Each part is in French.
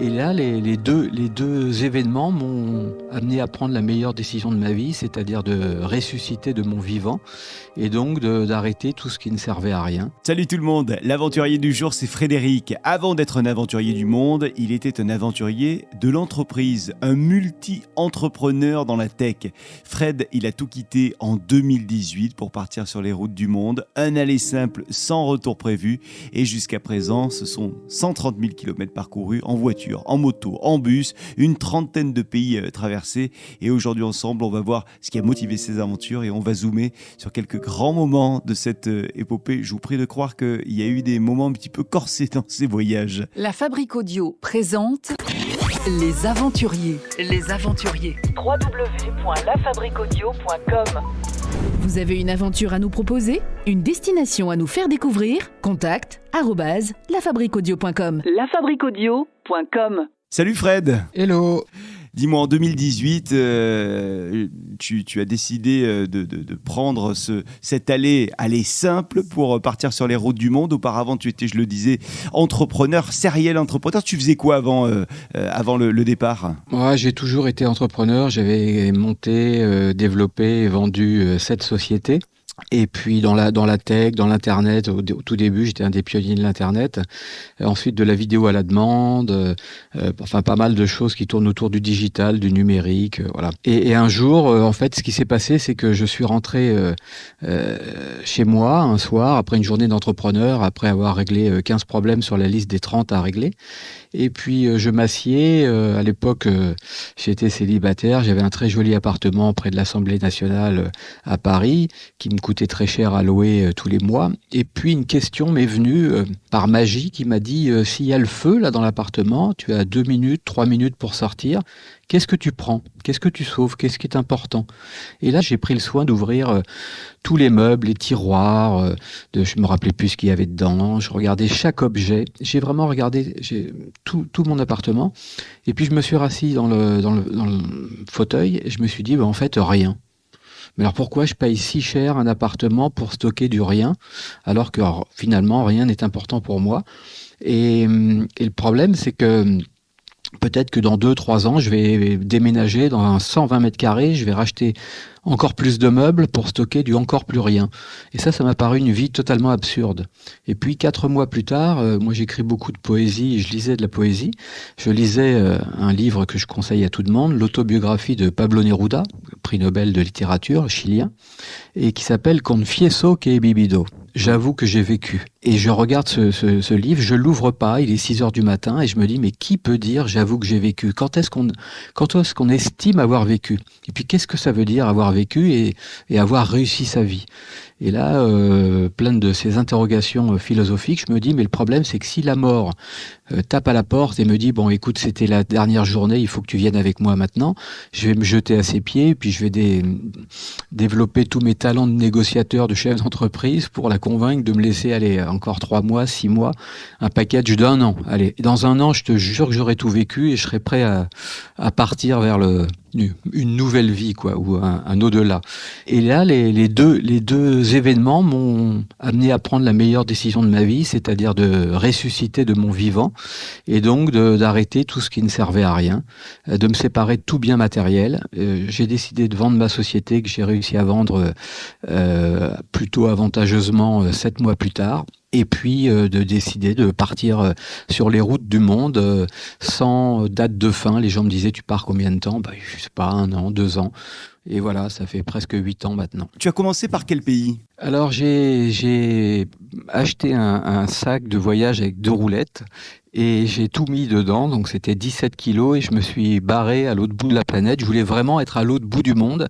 Et là, les deux événements m'ont amené à prendre la meilleure décision de ma vie, c'est-à-dire de ressusciter de mon vivant et donc d'arrêter tout ce qui ne servait à rien. Salut tout le monde, l'aventurier du jour c'est Frédéric. Avant d'être un aventurier du monde, il était un aventurier de l'entreprise, un multi-entrepreneur dans la tech. Fred, il a tout quitté en 2018 pour partir sur les routes du monde, un aller simple sans retour prévu et jusqu'à présent ce sont 130 000 km parcourus en voiture, en moto, en bus, une trentaine de pays traversés et aujourd'hui ensemble on va voir ce qui a motivé ces aventures et on va zoomer sur quelques grands moments de cette épopée. Je vous prie de croire qu'il y a eu des moments un petit peu corsés dans ces voyages. La Fabrique Audio présente Les Aventuriers. Les Aventuriers. www.lafabriqueaudio.com. Vous avez une aventure à nous proposer? Une destination à nous faire découvrir? Contact @lafabriqueaudio.com. lafabriqueaudio.com. Salut Fred. Hello. Dis-moi, en 2018, tu as décidé de prendre cet aller simple pour partir sur les routes du monde. Auparavant, tu étais, je le disais, entrepreneur, serial entrepreneur. Tu faisais quoi avant le départ ? Moi, j'ai toujours été entrepreneur. J'avais monté, développé et vendu 7 sociétés. Et puis dans la tech, dans l'internet, au tout début, j'étais un des pionniers de l'internet. Ensuite de la vidéo à la demande, enfin pas mal de choses qui tournent autour du digital, du numérique, voilà. Et un jour, en fait, ce qui s'est passé, c'est que je suis rentré chez moi un soir après une journée d'entrepreneur, après avoir réglé 15 problèmes sur la liste des 30 à régler. Et puis je m'assieds. À l'époque, j'étais célibataire. J'avais un très joli appartement près de l'Assemblée nationale à Paris, qui me coûtait très cher à louer tous les mois. Et puis une question m'est venue par magie qui m'a dit s'il y a le feu là dans l'appartement, tu as 2 minutes, 3 minutes pour sortir. Qu'est-ce que tu prends ? Qu'est-ce que tu sauves ? Qu'est-ce qui est important ? Et là, j'ai pris le soin d'ouvrir tous les meubles, les tiroirs. Je me rappelais plus ce qu'il y avait dedans. Je regardais chaque objet. J'ai vraiment regardé tout mon appartement. Et puis, je me suis rassis dans le fauteuil et je me suis dit, en fait, rien. Mais alors pourquoi je paye si cher un appartement pour stocker du rien, alors que finalement, rien n'est important pour moi ? Et le problème, c'est que peut-être que dans 2-3 ans, je vais déménager dans un 120 mètres carrés, je vais racheter encore plus de meubles pour stocker du encore plus rien. Et ça m'a paru une vie totalement absurde. Et puis 4 mois plus tard, moi j'écris beaucoup de poésie, je lisais de la poésie. Je lisais un livre que je conseille à tout le monde, l'autobiographie de Pablo Neruda, prix Nobel de littérature chilien, et qui s'appelle Confieso que he vivido. J'avoue que j'ai vécu. Et je regarde ce livre, je l'ouvre pas, il est 6h du matin, et je me dis, mais qui peut dire j'avoue que j'ai vécu ? Quand est-ce qu'on estime avoir vécu ? Et puis qu'est-ce que ça veut dire avoir vécu et avoir réussi sa vie ? Et là, plein de ces interrogations philosophiques, je me dis, mais le problème, c'est que si la mort tape à la porte et me dit, bon, écoute, c'était la dernière journée, il faut que tu viennes avec moi maintenant, je vais me jeter à ses pieds, puis je vais développer tous mes talents de négociateur, de chef d'entreprise pour la convaincre de me laisser aller encore 3 mois, 6 mois, un package d'1 an. Allez, dans 1 an, je te jure que j'aurai tout vécu et je serai prêt à partir vers une nouvelle vie, quoi, ou un au-delà. Et là, les deux événements m'ont amené à prendre la meilleure décision de ma vie, c'est-à-dire de ressusciter de mon vivant, et donc d'arrêter tout ce qui ne servait à rien, de me séparer de tout bien matériel. J'ai décidé de vendre ma société que j'ai réussi à vendre plutôt avantageusement 7 mois plus tard. Et puis de décider de partir sur les routes du monde sans date de fin. Les gens me disaient, tu pars combien de temps ? Je sais pas, 1 an, 2 ans. Et voilà, ça fait presque 8 ans maintenant. Tu as commencé par quel pays ? Alors j'ai acheté un sac de voyage avec 2 roulettes et j'ai tout mis dedans, donc c'était 17 kilos et je me suis barré à l'autre bout de la planète. Je voulais vraiment être à l'autre bout du monde.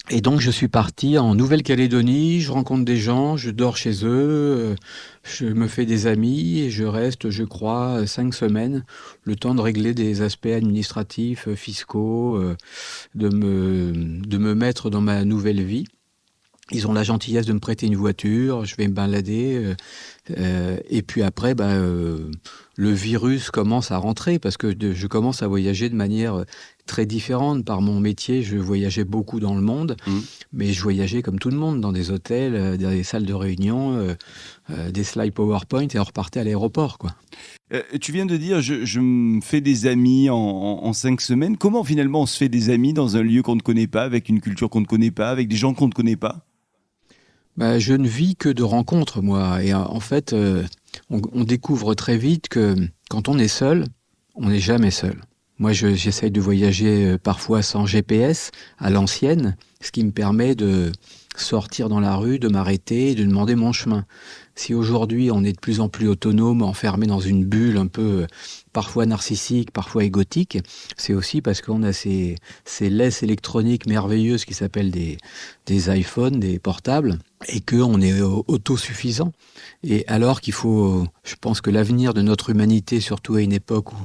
Et donc je suis parti en Nouvelle-Calédonie, je rencontre des gens, je dors chez eux, je me fais des amis et je reste, je crois, 5 semaines, le temps de régler des aspects administratifs, fiscaux, de me mettre dans ma nouvelle vie. Ils ont la gentillesse de me prêter une voiture, je vais me balader, et puis après, le virus commence à rentrer parce que je commence à voyager de manière très différente. Par mon métier, je voyageais beaucoup dans le monde, mais je voyageais comme tout le monde, dans des hôtels, dans des salles de réunion, des slides PowerPoint et on repartait à l'aéroport, quoi. Tu viens de dire, je me fais des amis en 5 semaines. Comment finalement on se fait des amis dans un lieu qu'on ne connaît pas, avec une culture qu'on ne connaît pas, avec des gens qu'on ne connaît pas ? Je ne vis que de rencontres, moi. Et en fait, on découvre très vite que quand on est seul, on n'est jamais seul. Moi, j'essaye de voyager parfois sans GPS, à l'ancienne, ce qui me permet de sortir dans la rue, de m'arrêter, de demander mon chemin. Si aujourd'hui, on est de plus en plus autonome, enfermé dans une bulle un peu parfois narcissique, parfois égotique, c'est aussi parce qu'on a ces laisses électroniques merveilleuses qui s'appellent des iPhones, des portables, et qu'on est autosuffisant. Et alors je pense que l'avenir de notre humanité, surtout à une époque où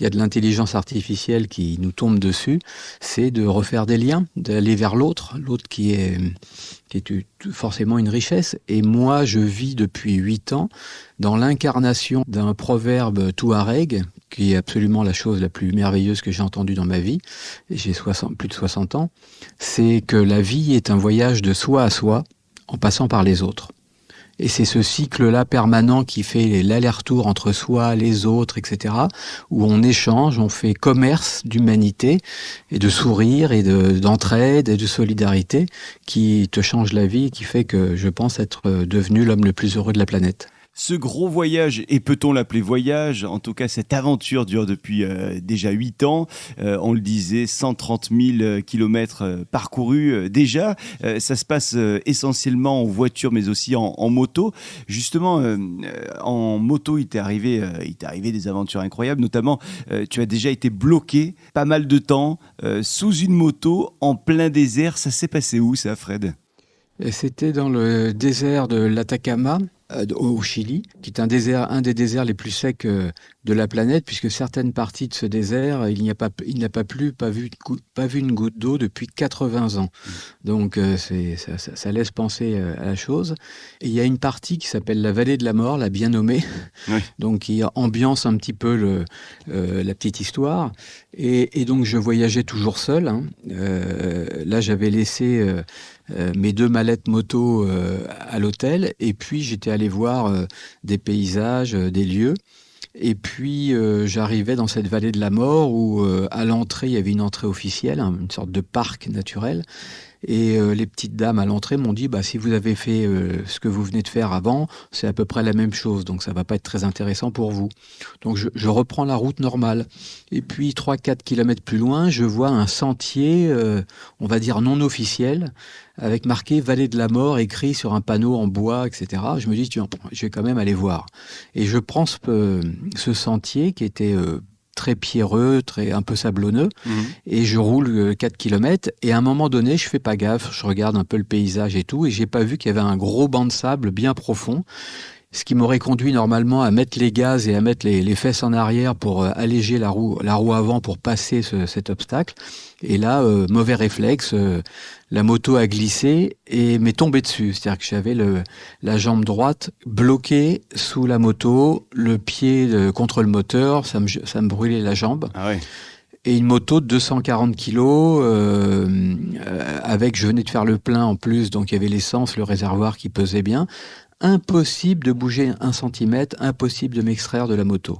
il y a de l'intelligence artificielle qui nous tombe dessus, c'est de refaire des liens, d'aller vers l'autre qui est forcément une richesse. Et moi, je vis depuis 8 ans dans l'incarnation d'un proverbe touareg, qui est absolument la chose la plus merveilleuse que j'ai entendue dans ma vie. J'ai plus de 60 ans. C'est que la vie est un voyage de soi à soi, en passant par les autres. Et c'est ce cycle-là permanent qui fait l'aller-retour entre soi, les autres, etc., où on échange, on fait commerce d'humanité et de sourire et d'entraide et de solidarité qui te change la vie et qui fait que je pense être devenu l'homme le plus heureux de la planète. Ce gros voyage, et peut-on l'appeler voyage ? En tout cas, cette aventure dure depuis déjà 8 ans. On le disait, 130 000 kilomètres parcourus déjà. Ça se passe essentiellement en voiture, mais aussi en moto. Justement, en moto, il t'est arrivé des aventures incroyables. Notamment, tu as déjà été bloqué pas mal de temps sous une moto en plein désert. Ça s'est passé où, ça, Fred ? C'était dans le désert de l'Atacama, au Chili, qui est un des déserts les plus secs de la planète, puisque certaines parties de ce désert, il n'a pas vu une goutte d'eau depuis 80 ans. Donc ça laisse penser à la chose. Et il y a une partie qui s'appelle la vallée de la mort, la bien nommée, oui. Donc qui ambiance un petit peu la petite histoire. Et donc je voyageais toujours seul. Là, j'avais laissé mes 2 mallettes moto à l'hôtel, et puis j'étais allé voir des paysages, des lieux. Et puis j'arrivais dans cette vallée de la mort où à l'entrée il y avait une entrée officielle, une sorte de parc naturel. Et les petites dames à l'entrée m'ont dit si vous avez fait ce que vous venez de faire avant, c'est à peu près la même chose, donc ça va pas être très intéressant pour vous. Donc je reprends la route normale. Et puis 3-4 kilomètres plus loin, je vois un sentier, on va dire non officiel, avec marqué Vallée de la Mort écrit sur un panneau en bois, etc. Je me dis, tiens, je vais quand même aller voir. Et je prends ce sentier qui était très pierreux, un peu sablonneux, et je roule 4 km, et à un moment donné, je fais pas gaffe, je regarde un peu le paysage et tout, et j'ai pas vu qu'il y avait un gros banc de sable bien profond, ce qui m'aurait conduit normalement à mettre les gaz et à mettre les fesses en arrière pour alléger la roue avant pour passer cet obstacle. Et là, mauvais réflexe, la moto a glissé et m'est tombée dessus. C'est-à-dire que j'avais la jambe droite bloquée sous la moto, le pied contre le moteur, ça me brûlait la jambe. Ah ouais. Et une moto de 240 kilos, je venais de faire le plein en plus, donc il y avait l'essence, le réservoir qui pesait bien. Impossible de bouger 1 centimètre, impossible de m'extraire de la moto.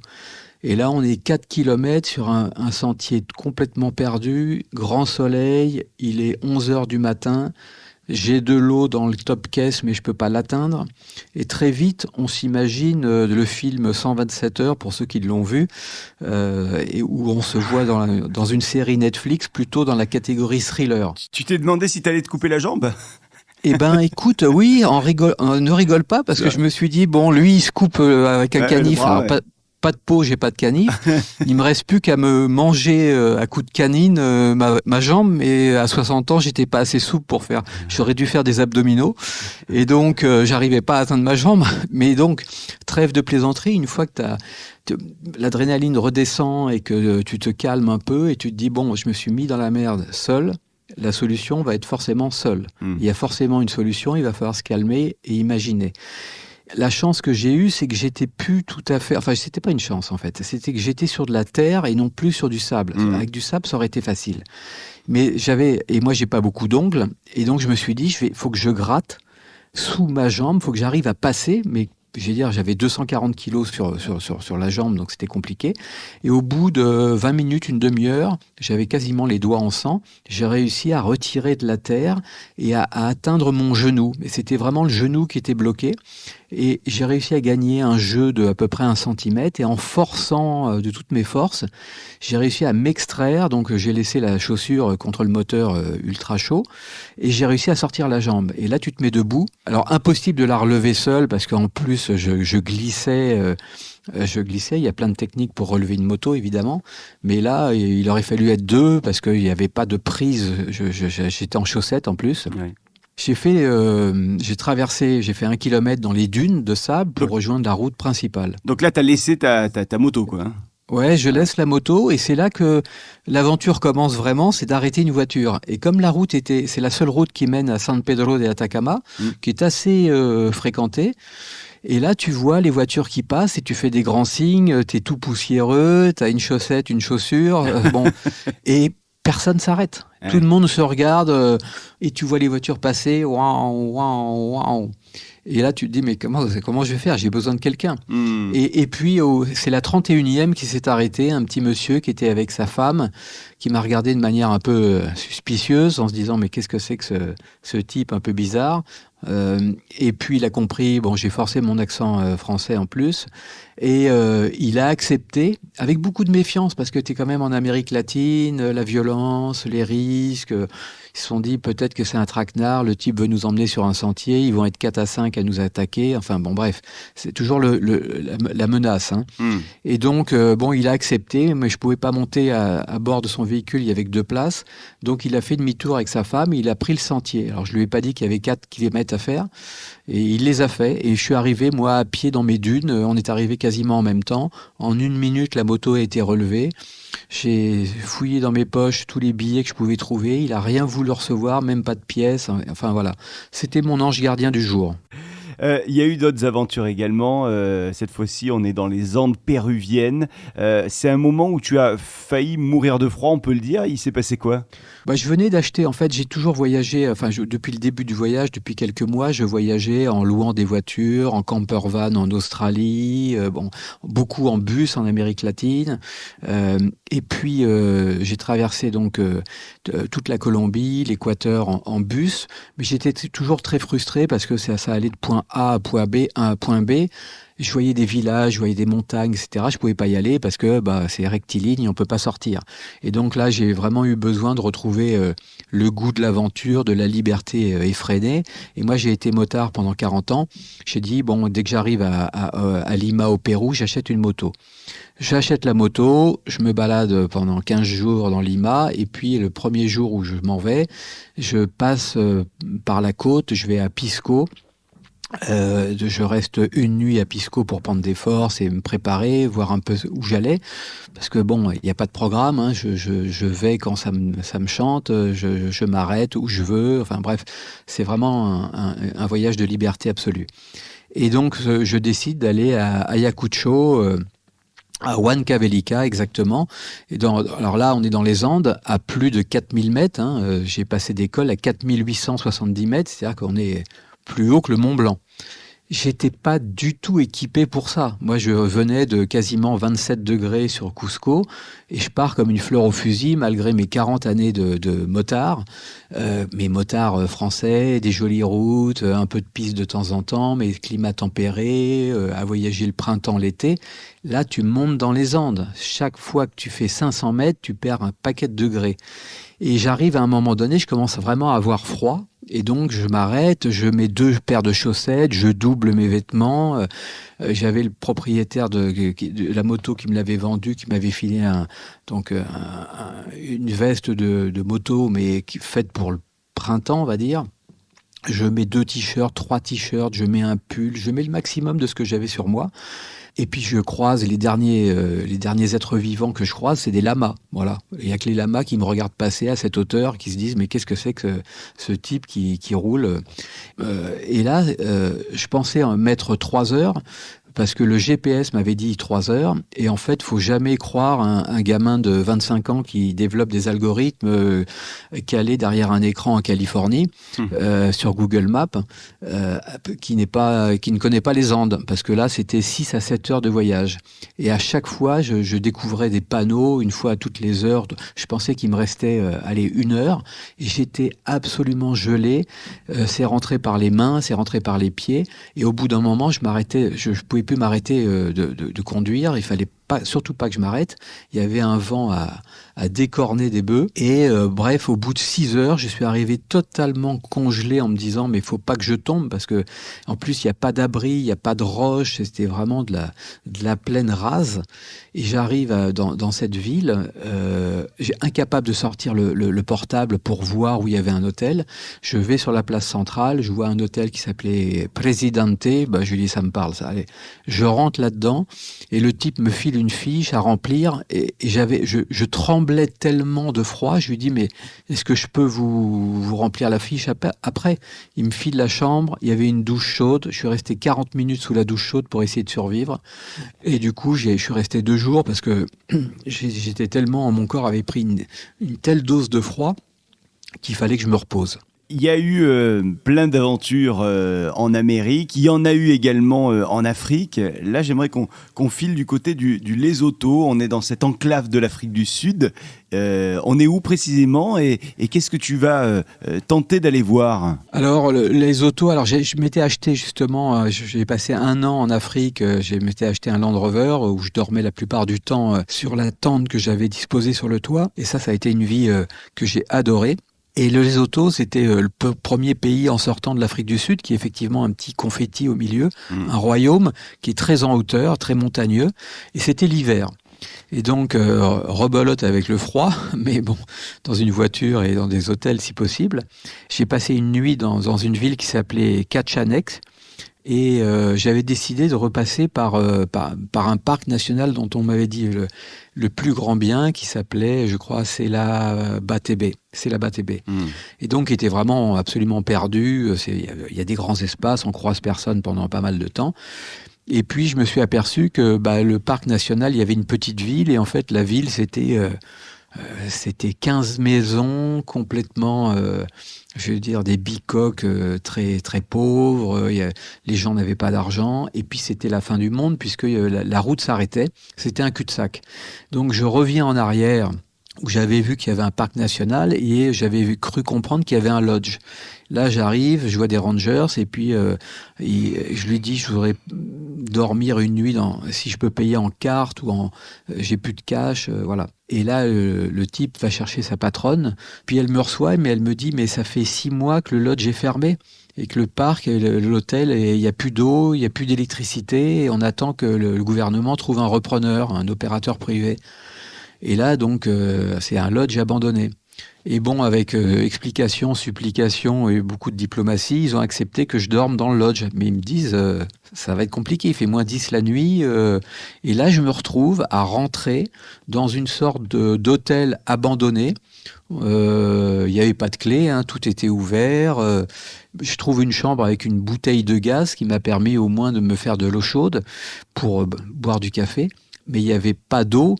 Et là, on est 4 km sur un sentier complètement perdu, grand soleil, il est 11h du matin, j'ai de l'eau dans le top case, mais je peux pas l'atteindre. Et très vite, on s'imagine le film 127 heures, pour ceux qui l'ont vu, et où on se voit dans une série Netflix, plutôt dans la catégorie thriller. Tu t'es demandé si t'allais te couper la jambe ? Eh ben, écoute, oui, ne rigole pas, parce que je me suis dit, lui, il se coupe avec un canif. Alors, pas de peau, j'ai pas de canif. Il me reste plus qu'à me manger à coups de canine ma jambe, mais à 60 ans, j'étais pas assez souple pour faire. J'aurais dû faire des abdominaux, et donc j'arrivais pas à atteindre ma jambe. Mais donc, trêve de plaisanterie, une fois que l'adrénaline redescend et que tu te calmes un peu, et tu te dis, je me suis mis dans la merde seul. La solution va être forcément seule. Il y a forcément une solution, il va falloir se calmer et imaginer. la chance que j'ai eue, c'est que j'étais plus tout à fait... Enfin, c'était pas une chance, en fait. C'était que j'étais sur de la terre et non plus sur du sable. Avec du sable, ça aurait été facile. Mais et moi, j'ai pas beaucoup d'ongles. Et donc, je me suis dit, faut que je gratte sous ma jambe, faut que j'arrive à passer, mais je vais dire, j'avais 240 kilos sur la jambe, donc c'était compliqué. Et au bout de 20 minutes, une demi-heure, j'avais quasiment les doigts en sang. J'ai réussi à retirer de la terre et à atteindre mon genou. Et c'était vraiment le genou qui était bloqué. Et j'ai réussi à gagner un jeu de à peu près 1 centimètre. Et en forçant de toutes mes forces, j'ai réussi à m'extraire. Donc j'ai laissé la chaussure contre le moteur ultra chaud. Et j'ai réussi à sortir la jambe. Et là, tu te mets debout. Alors, impossible de la relever seule parce qu'en plus, je glissais. Il y a plein de techniques pour relever une moto, évidemment. Mais là, il aurait fallu être 2 parce qu'il n'y avait pas de prise. J'étais en chaussettes en plus. Ouais. J'ai fait 1 kilomètre dans les dunes de sable pour rejoindre la route principale. Donc là, tu as laissé ta moto, quoi. Hein. Ouais, je laisse la moto et c'est là que l'aventure commence vraiment, c'est d'arrêter une voiture. Et comme la route c'est la seule route qui mène à San Pedro de Atacama, qui est assez fréquentée. Et là, tu vois les voitures qui passent et tu fais des grands signes, t'es tout poussiéreux, t'as une chaussette, une chaussure, et personne s'arrête. Ouais. Tout le monde se regarde et tu vois les voitures passer, waouh, waouh, waouh. Et là, tu te dis, mais comment je vais faire? J'ai besoin de quelqu'un. Et puis, c'est la 31e qui s'est arrêtée, un petit monsieur qui était avec sa femme, qui m'a regardé de manière un peu suspicieuse, en se disant, mais qu'est-ce que c'est que ce type un peu bizarre? Et puis, il a compris, j'ai forcé mon accent français en plus, et il a accepté, avec beaucoup de méfiance, parce que tu es quand même en Amérique latine, la violence, les risques... Ils se sont dit, peut-être que c'est un traquenard, le type veut nous emmener sur un sentier, ils vont être 4 à 5 à nous attaquer. Enfin, bref, c'est toujours la menace. Hein. Et donc, il a accepté, mais je ne pouvais pas monter à bord de son véhicule, il n'y avait que 2 places. Donc, il a fait demi-tour avec sa femme et il a pris le sentier. Alors, je ne lui ai pas dit qu'il y avait 4 kilomètres à faire. Et il les a fait. Et je suis arrivé, moi, à pied dans mes dunes. On est arrivé quasiment en même temps. En 1 minute, la moto a été relevée. J'ai fouillé dans mes poches tous les billets que je pouvais trouver. Il n'a rien voulu recevoir, même pas de pièces. Enfin, voilà. C'était mon ange gardien du jour. Il y a eu d'autres aventures également. Cette fois-ci, on est dans les Andes péruviennes. C'est un moment où tu as failli mourir de froid, on peut le dire. Il s'est passé quoi ? Je venais d'acheter, en fait, j'ai toujours voyagé, depuis le début du voyage, depuis quelques mois, je voyageais en louant des voitures, en campervan en Australie, beaucoup en bus en Amérique latine. Et puis, j'ai traversé donc toute la Colombie, l'Équateur en bus, mais j'étais toujours très frustré parce que ça allait de point A à point B. Je voyais des villages, je voyais des montagnes, etc. Je pouvais pas y aller parce que c'est rectiligne, on peut pas sortir. Et donc là, j'ai vraiment eu besoin de retrouver le goût de l'aventure, de la liberté effrénée. Et moi, j'ai été motard pendant 40 ans. J'ai dit, dès que j'arrive à Lima, au Pérou, j'achète une moto. J'achète la moto, je me balade pendant 15 jours dans Lima, et puis le premier jour où je m'en vais, je passe par la côte, je vais à Pisco. Je reste une nuit à Pisco pour prendre des forces et me préparer, voir un peu où j'allais, parce que il n'y a pas de programme, hein, je vais quand ça me chante, je m'arrête où je veux, enfin bref, c'est vraiment un voyage de liberté absolue. Et donc je décide d'aller à Ayacucho, à Huancavelica exactement. Alors là, on est dans les Andes, à plus de 4000 mètres, hein, j'ai passé des cols à 4870 mètres, c'est-à-dire qu'on est plus haut que le Mont Blanc. J'étais pas du tout équipé pour ça. Moi, je venais de quasiment 27 degrés sur Cusco et je pars comme une fleur au fusil malgré mes 40 années de motard. Mes motards français, des jolies routes, un peu de piste de temps en temps, mais climat tempéré, à voyager le printemps, l'été. Là, tu montes dans les Andes. Chaque fois que tu fais 500 mètres, tu perds un paquet de degrés. Et j'arrive à un moment donné, je commence vraiment à avoir froid. Et donc, je m'arrête, je mets 2 paires de chaussettes, je double mes vêtements. J'avais le propriétaire de la moto qui me l'avait vendue, qui m'avait filé une veste de moto, mais faite pour le printemps, on va dire. Je mets 2 t-shirts, 3 t-shirts, je mets un pull, je mets le maximum de ce que j'avais sur moi. Et puis je croise les derniers êtres vivants que je croise, c'est des lamas. Voilà. Il y a que les lamas qui me regardent passer à cette hauteur, qui se disent mais qu'est-ce que c'est que ce type qui roule. Et là, je pensais en mettre 3 heures. Parce que le GPS m'avait dit 3 heures, et en fait, faut jamais croire un gamin de 25 ans qui développe des algorithmes calés derrière un écran en Californie, sur Google Maps, qui ne connaît pas les Andes, parce que là, c'était 6 à 7 heures de voyage. Et à chaque fois, je découvrais des panneaux, une fois à toutes les heures. Je pensais qu'il me restait, 1 heure, et j'étais absolument gelé. C'est rentré par les mains, c'est rentré par les pieds, et au bout d'un moment, je m'arrêtais, je pouvais plus m'arrêter de conduire. Il fallait surtout pas que je m'arrête. Il y avait un vent à décorner des bœufs. Et bref, au bout de 6 heures, je suis arrivé totalement congelé en me disant mais il faut pas que je tombe parce que en plus il y a pas d'abri, il y a pas de roche. C'était vraiment de la plaine rase. Et j'arrive dans cette ville. J'ai incapable de sortir le portable pour voir où il y avait un hôtel. Je vais sur la place centrale. Je vois un hôtel qui s'appelait Presidente. Je lui dis ça me parle ça. Allez, je rentre là-dedans et le type me file une fiche à remplir et je tremblais tellement de froid. Je lui dis mais est-ce que je peux vous remplir la fiche après? Il me file la chambre, il y avait une douche chaude. Je suis resté 40 minutes sous la douche chaude pour essayer de survivre. Et du coup, je suis resté 2 jours parce que j'étais tellement, mon corps avait pris une telle dose de froid qu'il fallait que je me repose. Il y a eu plein d'aventures en Amérique, il y en a eu également en Afrique. Là, j'aimerais qu'on file du côté du Lesotho. On est dans cette enclave de l'Afrique du Sud. On est où précisément et qu'est-ce que tu vas tenter d'aller voir? Alors, Lesotho, je m'étais acheté justement, j'ai passé 1 an en Afrique, je m'étais acheté un Land Rover où je dormais la plupart du temps sur la tente que j'avais disposée sur le toit. Et ça a été une vie que j'ai adorée. Et le Lesotho, c'était le premier pays en sortant de l'Afrique du Sud, qui est effectivement un petit confetti au milieu, un royaume qui est très en hauteur, très montagneux, et c'était l'hiver. Et donc, rebelote avec le froid, mais bon, dans une voiture et dans des hôtels si possible. J'ai passé une nuit dans une ville qui s'appelait Kachanek, et j'avais décidé de repasser par un parc national dont on m'avait dit le plus grand bien, qui s'appelait, je crois, Sela Batebe. Et donc, il était vraiment absolument perdu. Il y a des grands espaces, on croise personne pendant pas mal de temps. Et puis, je me suis aperçu que le parc national, il y avait une petite ville, et en fait, la ville, c'était 15 maisons complètement, je veux dire, des bicoques très, très pauvres. Les gens n'avaient pas d'argent. Et puis, c'était la fin du monde puisque la route s'arrêtait. C'était un cul-de-sac. Donc, je reviens en arrière où j'avais vu qu'il y avait un parc national et j'avais cru comprendre qu'il y avait un lodge. Là, j'arrive, je vois des rangers et puis je lui dis, je voudrais dormir une nuit si je peux payer en carte ou j'ai plus de cash, voilà. Et là, le type va chercher sa patronne, puis elle me reçoit, mais elle me dit, mais ça fait 6 mois que le lodge est fermé et que le parc, l'hôtel, il n'y a plus d'eau, il n'y a plus d'électricité et on attend que le gouvernement trouve un repreneur, un opérateur privé. Et là, donc, c'est un lodge abandonné. Et bon, avec explication, supplication et beaucoup de diplomatie, ils ont accepté que je dorme dans le lodge. Mais ils me disent, ça va être compliqué, il fait -10 la nuit. Et là, je me retrouve à rentrer dans une sorte d'hôtel abandonné. Il n'y avait pas de clé, tout était ouvert. Je trouve une chambre avec une bouteille de gaz qui m'a permis au moins de me faire de l'eau chaude pour boire du café. Mais il n'y avait pas d'eau,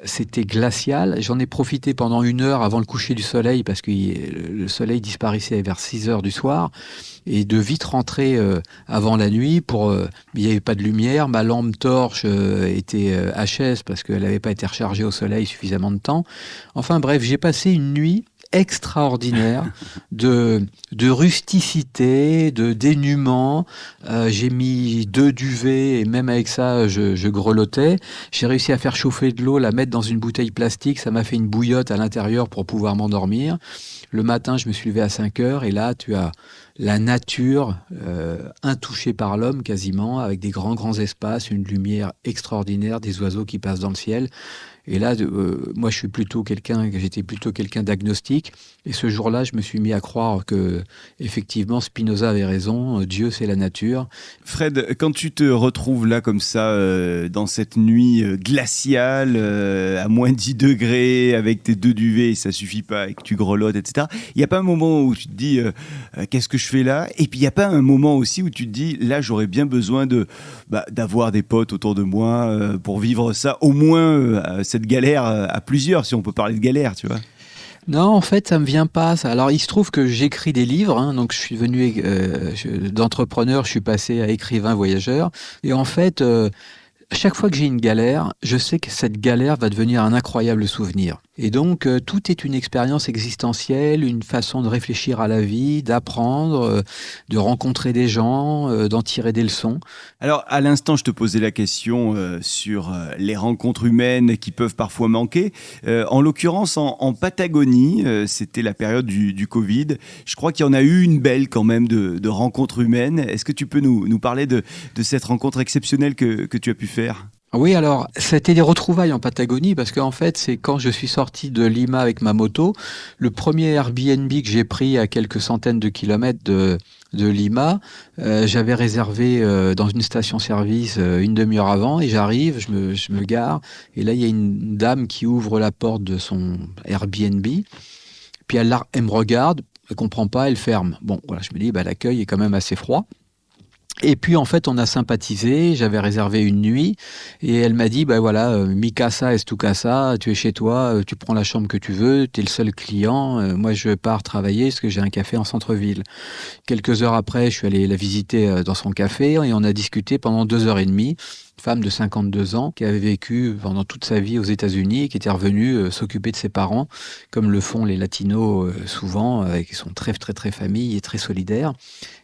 c'était glacial. J'en ai profité pendant 1 heure avant le coucher du soleil parce que le soleil disparaissait vers 6 heures du soir et de vite rentrer avant la nuit. Il n'y avait pas de lumière, ma lampe torche était HS parce qu'elle n'avait pas été rechargée au soleil suffisamment de temps. Enfin bref, j'ai passé une nuit extraordinaire de rusticité, de dénuement. J'ai mis 2 duvets et même avec ça, je grelottais. J'ai réussi à faire chauffer de l'eau, la mettre dans une bouteille plastique. Ça m'a fait une bouillotte à l'intérieur pour pouvoir m'endormir. Le matin, je me suis levé à 5 heures et là, tu as la nature intouchée par l'homme quasiment, avec des grands espaces, une lumière extraordinaire, des oiseaux qui passent dans le ciel. Et là, moi, j'étais plutôt quelqu'un d'agnostique. Et ce jour-là, je me suis mis à croire que, effectivement, Spinoza avait raison. Dieu, c'est la nature. Fred, quand tu te retrouves là comme ça, dans cette nuit glaciale, à moins 10 degrés, avec tes 2 duvets, ça suffit pas, et que tu grelottes, etc. Il n'y a pas un moment où tu te dis, qu'est-ce que je fais là? Et puis il n'y a pas un moment aussi où tu te dis, là, j'aurais bien besoin d'avoir des potes autour de moi pour vivre ça, au moins cette galère à plusieurs, si on peut parler de galère, tu vois. Non, en fait, ça me vient pas. Ça. Alors, il se trouve que j'écris des livres, hein, donc je suis devenu d'entrepreneur, je suis passé à écrivain voyageur. Et en fait, chaque fois que j'ai une galère, je sais que cette galère va devenir un incroyable souvenir. Et donc, tout est une expérience existentielle, une façon de réfléchir à la vie, d'apprendre, de rencontrer des gens, d'en tirer des leçons. Alors, à l'instant, je te posais la question sur les rencontres humaines qui peuvent parfois manquer. En l'occurrence, en Patagonie, c'était la période du Covid. Je crois qu'il y en a eu une belle quand même de rencontres humaines. Est-ce que tu peux nous parler de cette rencontre exceptionnelle que tu as pu faire ? Oui, alors, c'était des retrouvailles en Patagonie parce qu'en fait, c'est quand je suis sorti de Lima avec ma moto, le premier Airbnb que j'ai pris à quelques centaines de kilomètres de Lima, j'avais réservé dans une station-service une demi-heure avant et j'arrive, je me gare et là, il y a une dame qui ouvre la porte de son Airbnb, puis elle me regarde, elle comprend pas, elle ferme. Bon, voilà, je me dis, l'accueil est quand même assez froid. Et puis en fait on a sympathisé, j'avais réservé une nuit et elle m'a dit mi casa es tu casa, tu es chez toi, tu prends la chambre que tu veux, tu es le seul client, moi je pars travailler parce que j'ai un café en centre-ville. Quelques heures après je suis allé la visiter dans son café et on a discuté pendant 2h30. Femme de 52 ans qui avait vécu pendant toute sa vie aux États-Unis et qui était revenue s'occuper de ses parents, comme le font les latinos souvent, qui sont très très très familles et très solidaires.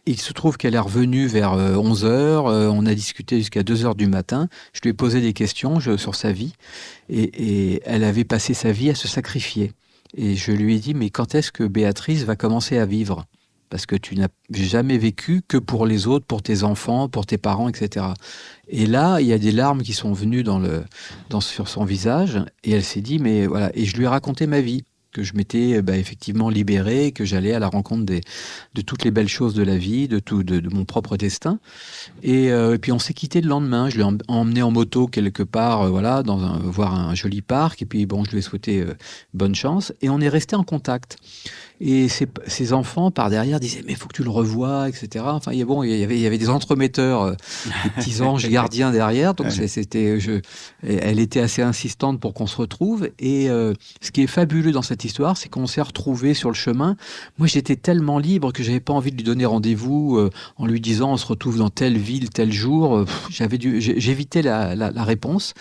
Et il se trouve qu'elle est revenue vers 11h, on a discuté jusqu'à 2h du matin, je lui ai posé des questions sur sa vie et elle avait passé sa vie à se sacrifier. Et je lui ai dit, mais quand est-ce que Béatrice va commencer à vivre ? Parce que tu n'as jamais vécu que pour les autres, pour tes enfants, pour tes parents, etc. Et là, il y a des larmes qui sont venues sur son visage, et elle s'est dit, mais voilà, et je lui ai raconté ma vie, que je m'étais effectivement libéré, que j'allais à la rencontre de toutes les belles choses de la vie, de mon propre destin. Et puis on s'est quitté le lendemain, je l'ai emmené en moto quelque part, voir un joli parc, et puis je lui ai souhaité bonne chance, et on est resté en contact. Et ses enfants, par derrière, disaient « Mais il faut que tu le revoies, etc. » Enfin, il y avait des entremetteurs, des petits anges gardiens derrière. Donc, elle était assez insistante pour qu'on se retrouve. Et ce qui est fabuleux dans cette histoire, c'est qu'on s'est retrouvés sur le chemin. Moi, j'étais tellement libre que j'avais pas envie de lui donner rendez-vous en lui disant « On se retrouve dans telle ville, tel jour. » J'évitais la réponse.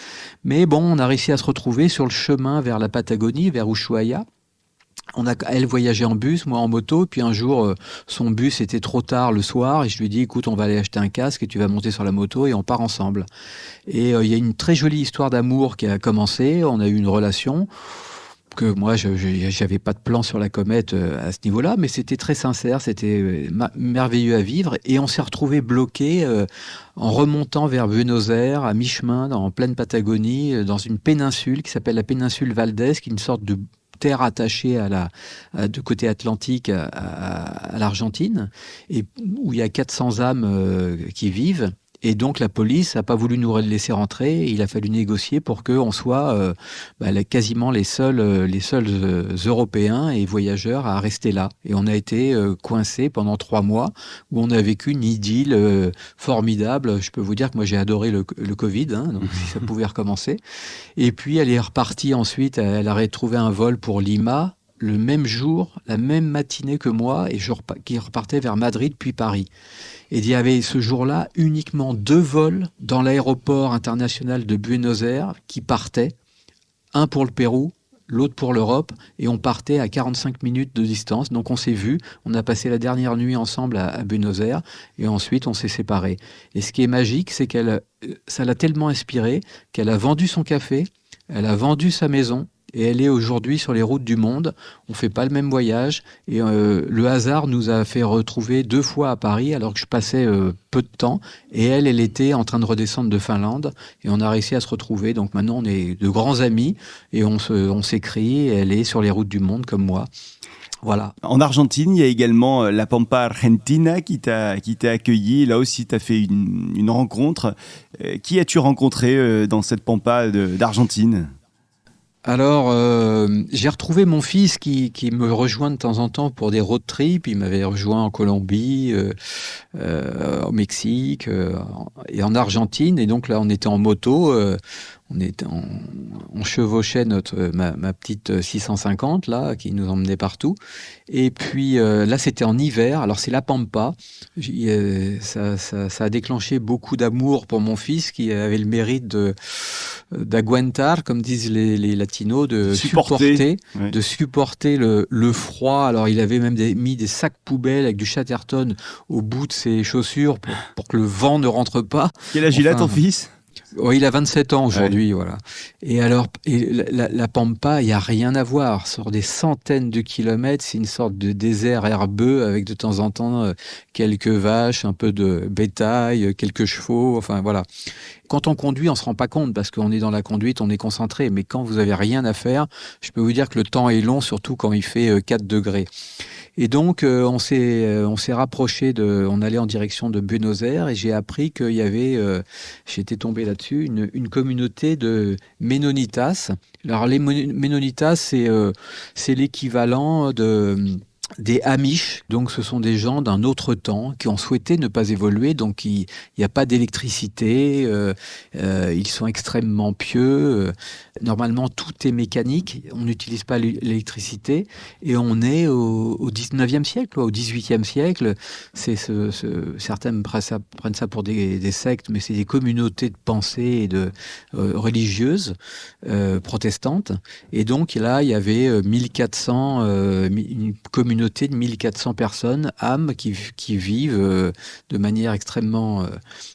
Mais bon, on a réussi à se retrouver sur le chemin vers la Patagonie, vers Ushuaia. Elle voyageait en bus, moi en moto, puis un jour, son bus était trop tard le soir, et je lui ai dit, écoute, on va aller acheter un casque, et tu vas monter sur la moto, et on part ensemble. Et il y a une très jolie histoire d'amour qui a commencé, on a eu une relation, que moi, je n'avais pas de plan sur la comète à ce niveau-là, mais c'était très sincère, c'était merveilleux à vivre, et on s'est retrouvés bloqués en remontant vers Buenos Aires, à mi-chemin, en pleine Patagonie, dans une péninsule qui s'appelle la péninsule Valdés, qui est une sorte de terre attachée de côté atlantique à l'Argentine, et où il y a 400 âmes qui vivent. Et donc la police n'a pas voulu nous laisser rentrer. Il a fallu négocier pour qu'on soit quasiment les seuls Européens et voyageurs à rester là. Et on a été coincés pendant 3 mois où on a vécu une idylle formidable. Je peux vous dire que moi j'ai adoré le Covid, donc si ça pouvait recommencer. Et puis elle est repartie ensuite. Elle a retrouvé un vol pour Lima le même jour, la même matinée que moi, et qui repartait vers Madrid puis Paris. Et il y avait ce jour-là uniquement 2 vols dans l'aéroport international de Buenos Aires qui partaient, un pour le Pérou, l'autre pour l'Europe, et on partait à 45 minutes de distance. Donc on s'est vus, on a passé la dernière nuit ensemble à Buenos Aires, et ensuite on s'est séparés. Et ce qui est magique, c'est ça l'a tellement inspirée qu'elle a vendu son café, elle a vendu sa maison, et elle est aujourd'hui sur les routes du monde. On fait pas le même voyage et le hasard nous a fait retrouver 2 fois à Paris alors que je passais peu de temps et elle était en train de redescendre de Finlande et on a réussi à se retrouver. Donc maintenant on est de grands amis et on s'écrit et elle est sur les routes du monde comme moi. Voilà. En Argentine, il y a également la Pampa Argentina qui t'a accueilli. Là aussi, tu as fait une rencontre. Qui as-tu rencontré dans cette Pampa d'Argentine ? Alors, j'ai retrouvé mon fils qui me rejoint de temps en temps pour des road trips. Il m'avait rejoint en Colombie, au Mexique et en Argentine. Et donc là, on était en moto. On chevauchait ma petite 650 là, qui nous emmenait partout. Et puis là, c'était en hiver. Alors c'est la Pampa. Ça a déclenché beaucoup d'amour pour mon fils qui avait le mérite d'aguantar, comme disent les latinos, de supporter le froid. Alors il avait même mis des sacs poubelles avec du Chatterton au bout de ses chaussures pour que le vent ne rentre pas. Quel âge il a ton fils ? Oh, il a 27 ans aujourd'hui, voilà. Et alors, la Pampa, il n'y a rien à voir. Sur des centaines de kilomètres, c'est une sorte de désert herbeux avec de temps en temps quelques vaches, un peu de bétail, quelques chevaux, enfin voilà. Quand on conduit, on ne se rend pas compte parce qu'on est dans la conduite, on est concentré. Mais quand vous n'avez rien à faire, je peux vous dire que le temps est long, surtout quand il fait 4 degrés. Et donc, on s'est rapproché on allait en direction de Buenos Aires et j'ai appris qu'il y avait, j'étais tombé là-dessus, une communauté de Ménonitas. Alors, les Ménonitas, c'est l'équivalent des Amish, donc ce sont des gens d'un autre temps qui ont souhaité ne pas évoluer, donc il n'y a pas d'électricité, ils sont extrêmement pieux, normalement tout est mécanique, on n'utilise pas l'électricité et on est au 19e siècle, au 18e siècle, certains prennent ça pour des sectes, mais c'est des communautés de pensée et religieuses protestantes, et donc là il y avait 1400, une communauté de 1400 personnes, âmes, qui vivent de manière extrêmement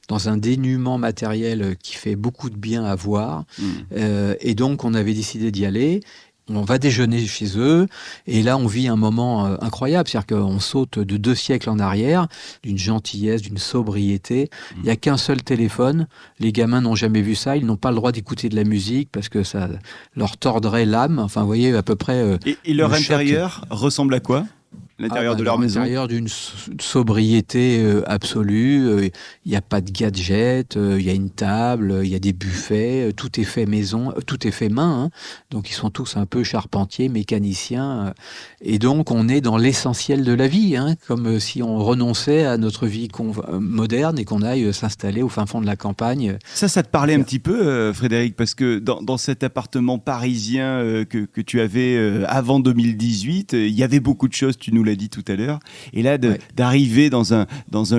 dans un dénuement matériel qui fait beaucoup de bien à voir. Et donc, on avait décidé d'y aller. On va déjeuner chez eux et là on vit un moment incroyable, c'est-à-dire qu'on saute de 2 siècles en arrière, d'une gentillesse, d'une sobriété. Il n'y a qu'un seul téléphone, les gamins n'ont jamais vu ça, ils n'ont pas le droit d'écouter de la musique parce que ça leur tordrait l'âme, enfin vous voyez à peu près... Et leur intérieur ressemble à quoi ? L'intérieur de leur maison. L'intérieur d'une sobriété absolue. Il n'y a pas de gadget, il y a une table, il y a des buffets, tout est fait maison, tout est fait main. Hein. Donc ils sont tous un peu charpentiers, mécaniciens. Et donc on est dans l'essentiel de la vie, hein, comme si on renonçait à notre vie moderne et qu'on aille s'installer au fin fond de la campagne. Ça te parlait un petit peu, Frédéric, parce que dans cet appartement parisien que tu avais avant 2018, il y avait beaucoup de choses, tu nous l'as dit tout à l'heure, et là d'arriver dans un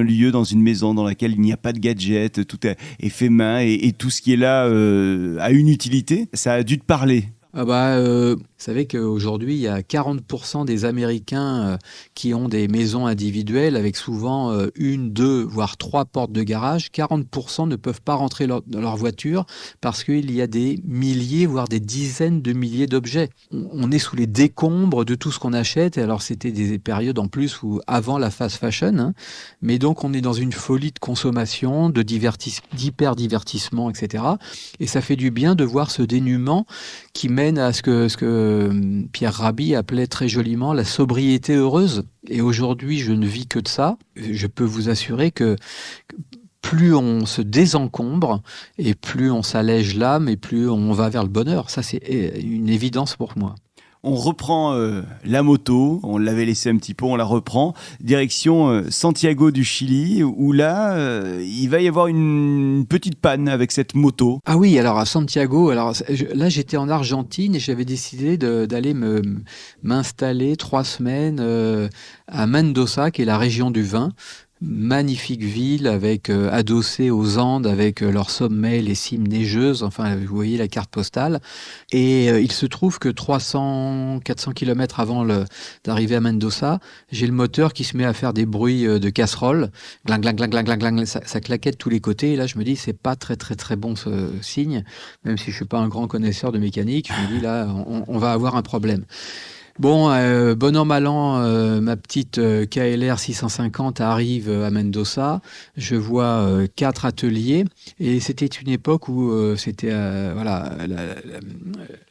lieu, dans une maison dans laquelle il n'y a pas de gadget, tout est fait main et tout ce qui est là a une utilité, ça a dû te parler. Vous savez qu'aujourd'hui, il y a 40% des Américains qui ont des maisons individuelles avec souvent 1, 2, voire 3 portes de garage. 40% ne peuvent pas rentrer dans leur voiture parce qu'il y a des milliers, voire des dizaines de milliers d'objets. On est sous les décombres de tout ce qu'on achète. Et alors, c'était des périodes en plus avant la fast fashion. Hein. Mais donc, on est dans une folie de consommation, d'hyper-divertissement, etc. Et ça fait du bien de voir ce dénuement qui mène à ce que Pierre Rabhi appelait très joliment la sobriété heureuse. Et aujourd'hui, je ne vis que de ça. Je peux vous assurer que plus on se désencombre et plus on s'allège l'âme et plus on va vers le bonheur. Ça, c'est une évidence pour moi. On reprend la moto, on l'avait laissé un petit peu, on la reprend, direction Santiago du Chili, où là, il va y avoir une petite panne avec cette moto. Ah oui, alors à Santiago, là j'étais en Argentine et j'avais décidé d'aller m'installer 3 semaines à Mendoza, qui est la région du vin. magnifique ville avec adossée aux Andes, avec leur sommet, les cimes neigeuses. Enfin, vous voyez la carte postale. Et il se trouve que 300-400 kilomètres avant d'arriver à Mendoza, j'ai le moteur qui se met à faire des bruits de casserole. Gling, gling, gling, gling, gling, gling, ça claquait de tous les côtés. Et là, je me dis, c'est pas très, très, très bon ce signe. Même si je suis pas un grand connaisseur de mécanique, je me dis, là, on va avoir un problème. Bon, bon an, mal an, ma petite KLR 650 arrive à Mendoza. Je vois 4 ateliers et c'était une époque où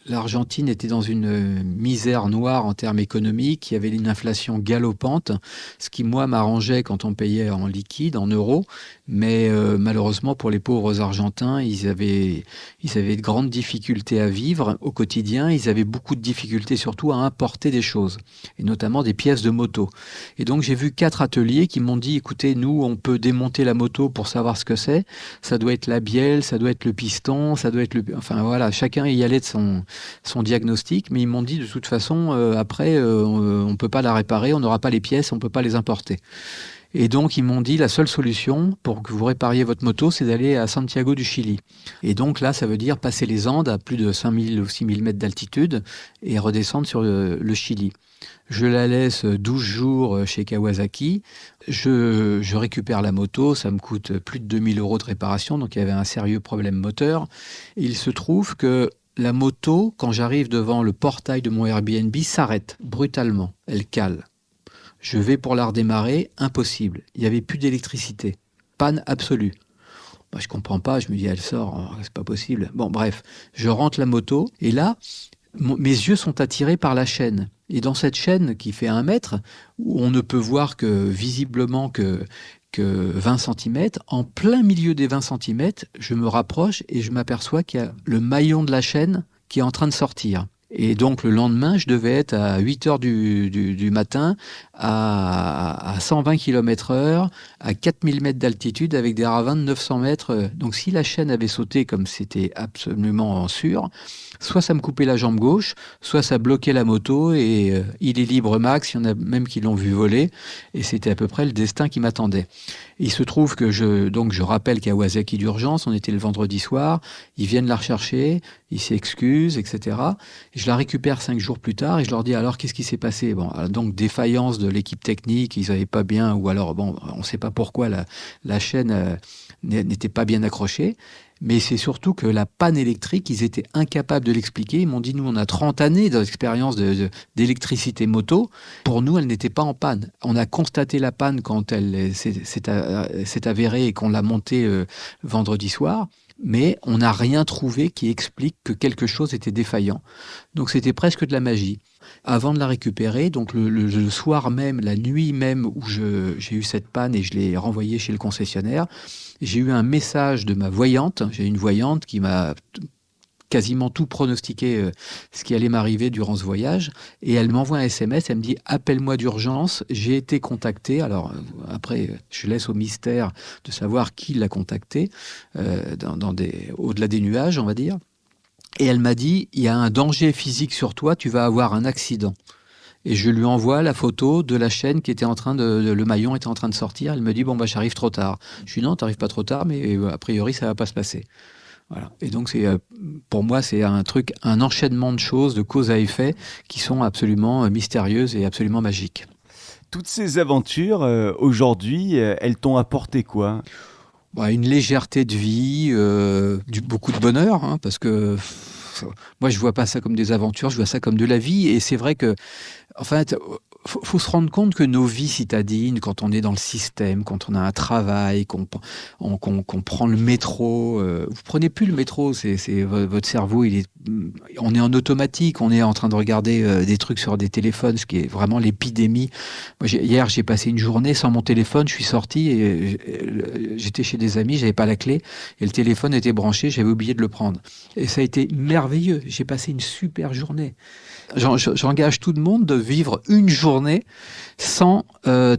l'Argentine était dans une misère noire en termes économiques. Il y avait une inflation galopante, ce qui, moi, m'arrangeait quand on payait en liquide, en euros. Mais malheureusement, pour les pauvres Argentins, ils avaient de grandes difficultés à vivre au quotidien. Ils avaient beaucoup de difficultés surtout à importer des choses, et notamment des pièces de moto. Et donc, j'ai vu 4 ateliers qui m'ont dit, écoutez, nous, on peut démonter la moto pour savoir ce que c'est. Ça doit être la bielle, ça doit être le piston, ça doit être le... Enfin, voilà, chacun y allait de son diagnostic. Mais ils m'ont dit, de toute façon, après, on ne peut pas la réparer, on n'aura pas les pièces, on ne peut pas les importer. Et donc, ils m'ont dit, la seule solution pour que vous répariez votre moto, c'est d'aller à Santiago du Chili. Et donc là, ça veut dire passer les Andes à plus de 5000 ou 6000 mètres d'altitude et redescendre sur le Chili. Je la laisse 12 jours chez Kawasaki. Je récupère la moto. Ça me coûte plus de 2000 € de réparation. Donc, il y avait un sérieux problème moteur. Et il se trouve que la moto, quand j'arrive devant le portail de mon Airbnb, s'arrête brutalement. Elle cale. Je vais pour la redémarrer, impossible. Il n'y avait plus d'électricité. Panne absolue. Bah, je ne comprends pas, je me dis, elle sort, c'est pas possible. Bon, bref, je rentre la moto, et là, mes yeux sont attirés par la chaîne. Et dans cette chaîne qui fait 1 mètre, où on ne peut voir que visiblement que 20 cm, en plein milieu des 20 cm, je me rapproche et je m'aperçois qu'il y a le maillon de la chaîne qui est en train de sortir. Et donc, le lendemain, je devais être à 8 heures du matin, à 120 km/h, à 4000 mètres d'altitude, avec des ravins de 900 mètres. Donc, si la chaîne avait sauté comme c'était absolument sûr, soit ça me coupait la jambe gauche, soit ça bloquait la moto et il est libre max. Il y en a même qui l'ont vu voler. Et c'était à peu près le destin qui m'attendait. Il se trouve que je rappelle Kawasaki d'urgence. On était le vendredi soir. Ils viennent la rechercher. Ils s'excusent, etc. Et je la récupère 5 jours plus tard et je leur dis alors qu'est-ce qui s'est passé? Bon, donc défaillance de l'équipe technique, ils n'avaient pas bien, ou alors bon, on ne sait pas pourquoi la chaîne n'était pas bien accrochée. Mais c'est surtout que la panne électrique, ils étaient incapables de l'expliquer. Ils m'ont dit, nous, on a 30 années d'expérience d'électricité moto. Pour nous, elle n'était pas en panne. On a constaté la panne quand elle s'est avérée et qu'on l'a montée vendredi soir. Mais on n'a rien trouvé qui explique que quelque chose était défaillant. Donc c'était presque de la magie. Avant de la récupérer, donc le soir même, la nuit même où j'ai eu cette panne et je l'ai renvoyée chez le concessionnaire, j'ai eu un message de ma voyante. J'ai une voyante qui m'a quasiment tout pronostiqué ce qui allait m'arriver durant ce voyage. Et elle m'envoie un SMS, elle me dit « Appelle-moi d'urgence, j'ai été contacté ». Alors après, je laisse au mystère de savoir qui l'a contacté, au-delà des nuages, on va dire. Et elle m'a dit « Il y a un danger physique sur toi, tu vas avoir un accident ». Et je lui envoie la photo de la chaîne qui était le maillon était en train de sortir. Elle me dit « Bon, bah, j'arrive trop tard ». Je dis « Non, t'arrives pas trop tard, mais a priori, ça va pas se passer ». Voilà. Et donc, pour moi, c'est un enchaînement de choses, de cause à effet, qui sont absolument mystérieuses et absolument magiques. Toutes ces aventures, aujourd'hui, elles t'ont apporté quoi ? Une légèreté de vie, beaucoup de bonheur, hein, parce que moi, je vois pas ça comme des aventures, je vois ça comme de la vie. Et c'est vrai que, en fait, faut se rendre compte que nos vies citadines, quand on est dans le système, quand on a un travail, qu'on prend le métro, vous prenez plus le métro, c'est votre cerveau, on est en automatique, on est en train de regarder des trucs sur des téléphones, ce qui est vraiment l'épidémie. Moi, hier, j'ai passé une journée sans mon téléphone, je suis sorti et j'étais chez des amis, j'avais pas la clé et le téléphone était branché, j'avais oublié de le prendre. Et ça a été merveilleux, j'ai passé une super journée. J'engage tout le monde de vivre une journée sans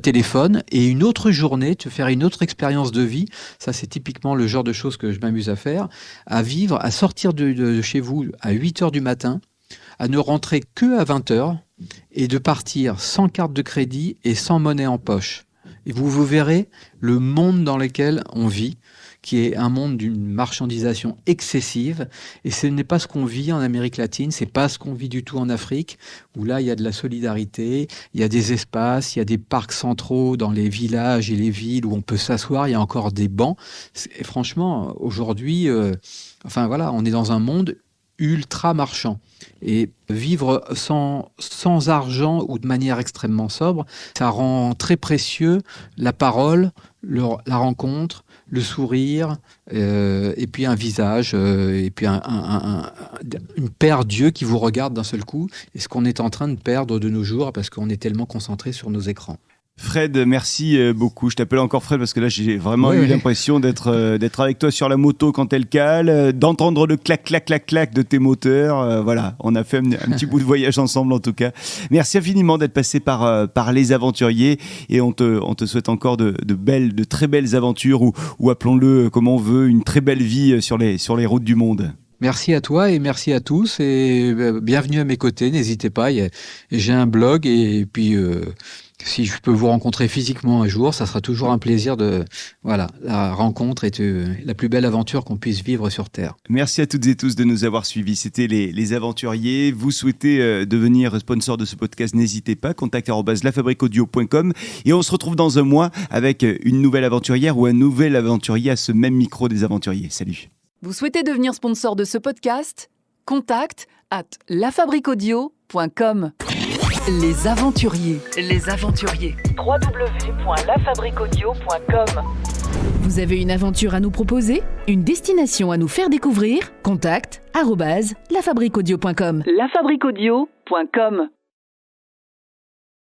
téléphone et une autre journée, de faire une autre expérience de vie. Ça, c'est typiquement le genre de choses que je m'amuse à faire, à vivre, à sortir de chez vous à 8 heures du matin, à ne rentrer que à 20 heures et de partir sans carte de crédit et sans monnaie en poche. Et vous verrez le monde dans lequel on vit, qui est un monde d'une marchandisation excessive. Et ce n'est pas ce qu'on vit en Amérique latine, c'est pas ce qu'on vit du tout en Afrique, où là, il y a de la solidarité, il y a des espaces, il y a des parcs centraux dans les villages et les villes où on peut s'asseoir, il y a encore des bancs. Et franchement, aujourd'hui, on est dans un monde ultra marchand. Et vivre sans argent ou de manière extrêmement sobre, ça rend très précieux la parole, la rencontre, le sourire, et puis un visage, et puis une paire d'yeux qui vous regarde d'un seul coup. Et ce qu'on est en train de perdre de nos jours parce qu'on est tellement concentré sur nos écrans. Fred, merci beaucoup. Je t'appelle encore Fred parce que là, j'ai vraiment eu l'impression d'être avec toi sur la moto quand elle cale, d'entendre le clac, clac, clac, clac de tes moteurs. Voilà, on a fait un petit bout de voyage ensemble en tout cas. Merci infiniment d'être passé par Les Aventuriers et on te souhaite encore de très belles aventures ou appelons-le comme on veut, une très belle vie sur les routes du monde. Merci à toi et merci à tous et bienvenue à mes côtés. N'hésitez pas, j'ai un blog et puis si je peux vous rencontrer physiquement un jour, ça sera toujours un plaisir la rencontre est la plus belle aventure qu'on puisse vivre sur Terre. Merci à toutes et tous de nous avoir suivis. C'était les Aventuriers. Vous souhaitez devenir sponsor de ce podcast, n'hésitez pas, contact@lafabriqueaudio.com et on se retrouve dans un mois avec une nouvelle aventurière ou un nouvel aventurier à ce même micro des Aventuriers. Salut. Vous souhaitez devenir sponsor de ce podcast ? contact@lafabriqueaudio.com. Les Aventuriers. www.lafabriqueaudio.com. Vous avez une aventure à nous proposer ? Une destination à nous faire découvrir ? contact@lafabriqueaudio.com. lafabriqueaudio.com.